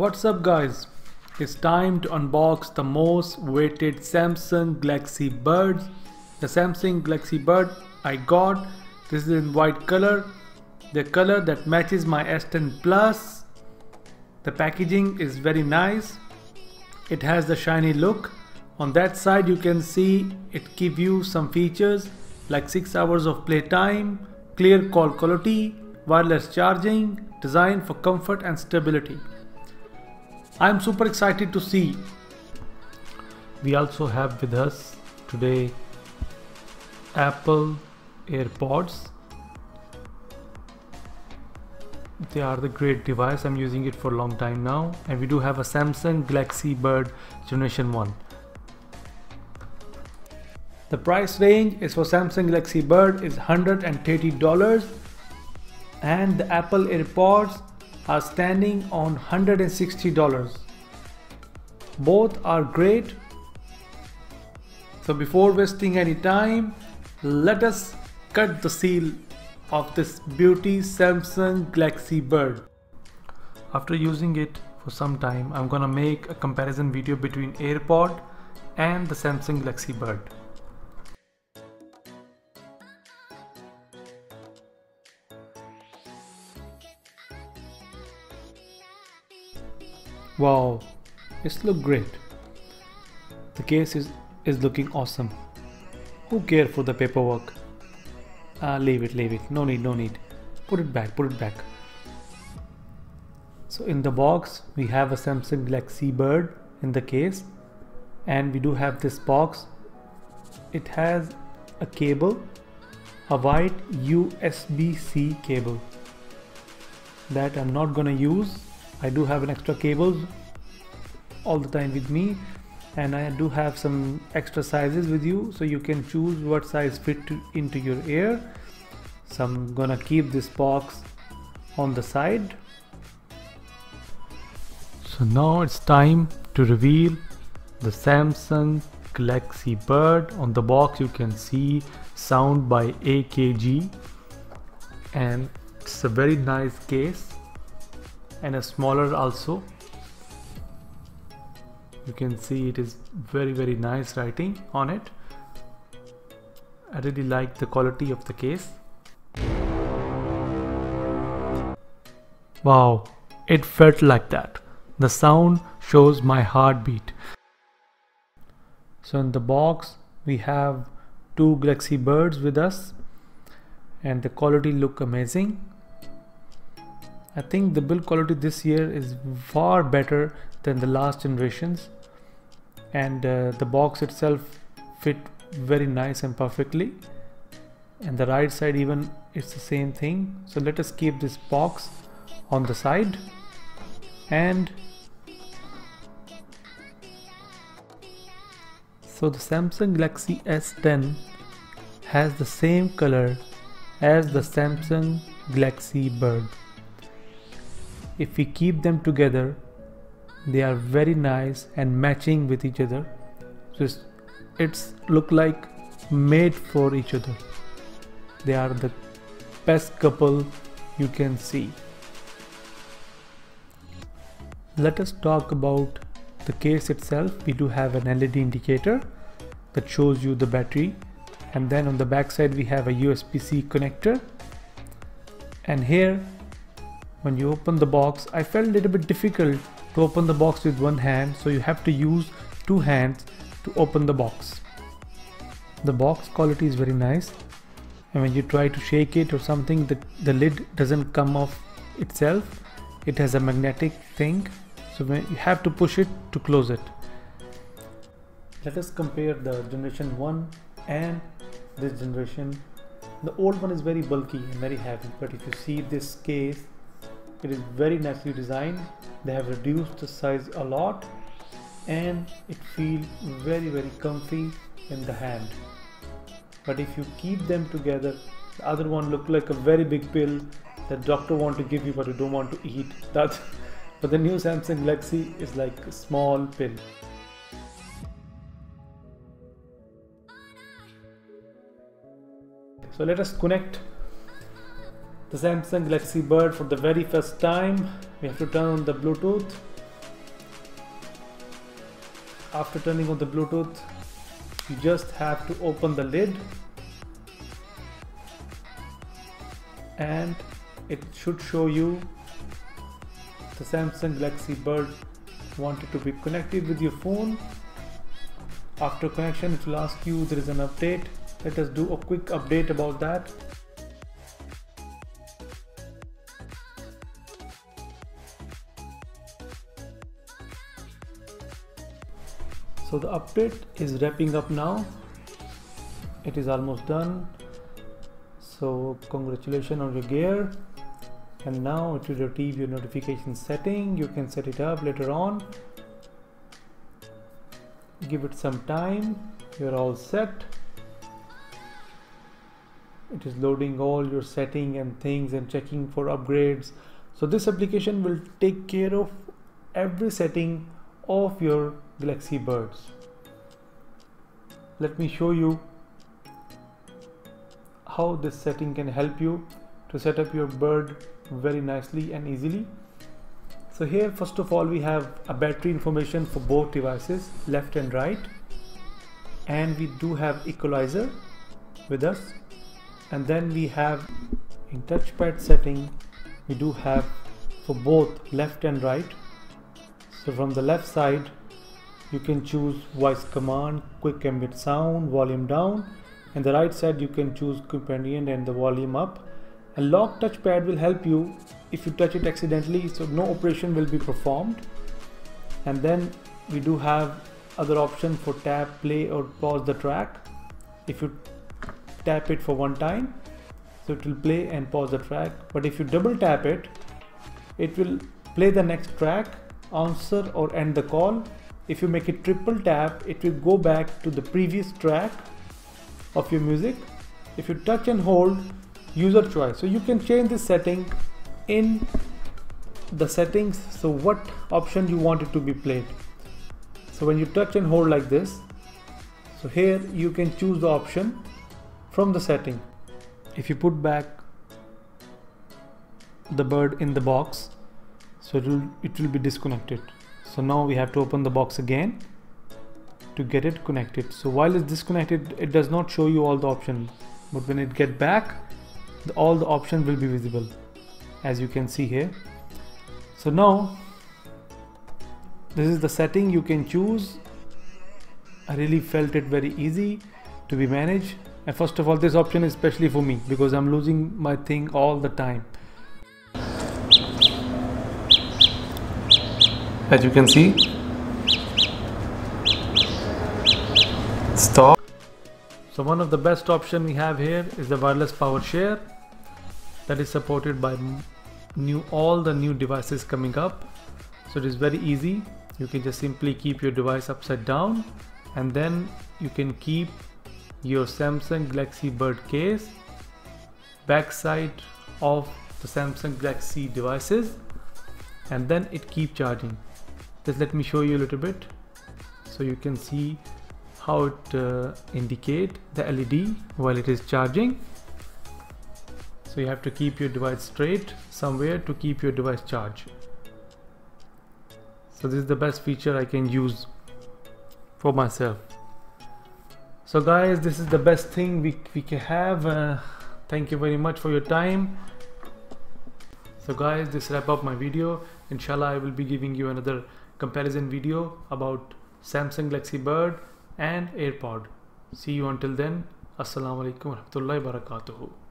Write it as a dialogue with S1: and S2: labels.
S1: What's up guys? It's time to unbox the most weighted Samsung Galaxy Buds. The Samsung Galaxy Bud I got. This is in white color. The color that matches my S10 Plus. The packaging is very nice. It has the shiny look. On that side you can see it gives you some features like 6 hours of playtime, clear call quality, wireless charging, designed for comfort and stability. I am super excited to see. We also have with us today Apple AirPods. They are the great device. I'm using it for a long time now. And we do have a Samsung Galaxy Bud Generation 1. The price range is for Samsung Galaxy Bud is $130 and the Apple AirPods are standing on $160. Both are great. So before wasting any time, let us cut the seal of this beauty Samsung Galaxy Bud. After using it for some time, I'm gonna make a comparison video between AirPod and the Samsung Galaxy Bud. Wow, it's look great. The case is looking awesome. Who cares for the paperwork? Leave it. No need. Put it back. So in the box we have a Samsung Galaxy Bud in the case, and we do have this box. It has a cable, a white USB-C cable that I'm not gonna use. I do have an extra cable all the time with me, and I do have some extra sizes with you, so you can choose what size fit into your ear. So I'm gonna keep this box on the side. So now it's time to reveal the Samsung Galaxy Bud. On the box you can see sound by AKG, and it's a very nice case. And a smaller also. You can see it is very nice writing on it. I really like the quality of the case. Wow, it felt like that. The sound shows my heartbeat. So in the box we have two Galaxy Buds with us, and the quality look amazing. I think the build quality this year is far better than the last generations, and the box itself fit very nice and perfectly, and the right side even it's the same thing. So let us keep this box on the side, and so the Samsung Galaxy S10 has the same color as the Samsung Galaxy Bud. If we keep them together, they are very nice and matching with each other. So it's look like made for each other. They are the best couple you can see. Let us talk about the case itself. We do have an LED indicator that shows you the battery, and then on the back side we have a USB-C connector. And here when you open the box, I felt a little bit difficult to open the box with one hand, so you have to use two hands to open the box. The box quality is very nice, and when you try to shake it or something, the lid doesn't come off itself. It has a magnetic thing, so when you have to push it to close it. Let us compare the generation 1 and this generation. The old one is very bulky and very heavy, but if you see this case, it is very nicely designed. They have reduced the size a lot, and it feels very comfy in the hand. But if you keep them together, the other one look like a very big pill that doctor want to give you but you don't want to eat. But the new Samsung Galaxy is like a small pill. So let us connect the Samsung Galaxy Bud for the very first time. We have to turn on the Bluetooth. after turning on the Bluetooth, you just have to open the lid and it should show you the Samsung Galaxy Buds wanted to be connected with your phone. After connection, it will ask you there is an update. Let us do a quick update about that. So the update is wrapping up now. It is almost done. So congratulations on your gear. And now it will retrieve your notification setting. You can set it up later on. Give it some time. You're all set. It is loading all your setting and things and checking for upgrades. So this application will take care of every setting of your Galaxy Buds. Let me show you how this setting can help you to set up your Bud very nicely and easily. So here, first of all, we have a battery information for both devices, left and right, and we do have equalizer with us. And then we have in touchpad setting, we do have for both left and right. So from the left side, you can choose voice command, quick ambient sound, volume down, and the right side you can choose companion and the volume up. And lock touchpad will help you if you touch it accidentally, so no operation will be performed. And then we do have other option for tap, play or pause the track. If you tap it for one time, so it will play and pause the track, but if you double tap it, it will play the next track, answer or end the call. If you make it triple tap, it will go back to the previous track of your music. If you touch and hold, user choice, so you can change this setting in the settings, so what option you want it to be played. So when you touch and hold like this, so here you can choose the option from the setting. If you put back the Bud in the box, so it will be disconnected. So now we have to open the box again to get it connected. So while it's disconnected, it does not show you all the options, but when it get back, all the options will be visible, as you can see here. So now this is the setting you can choose. I really felt it very easy to be managed. And first of all, this option is especially for me because I'm losing my thing all the time. As you can see, stop. So one of the best option we have here is the wireless power share that is supported by all the new devices coming up. So it is very easy. You can just simply keep your device upside down and then you can keep your Samsung Galaxy Bud case backside of the Samsung Galaxy devices, and then it keep charging. Just let me show you a little bit so you can see how it indicate the LED while it is charging. So you have to keep your device straight somewhere to keep your device charged. So this is the best feature I can use for myself. So guys, this is the best thing we can have. Thank you very much for your time. So guys, this wrap up my video. Inshallah, I will be giving you another comparison video about Samsung Galaxy Bud and AirPod. See you until then. Assalamu alaikum warahmatullahi wabarakatuh.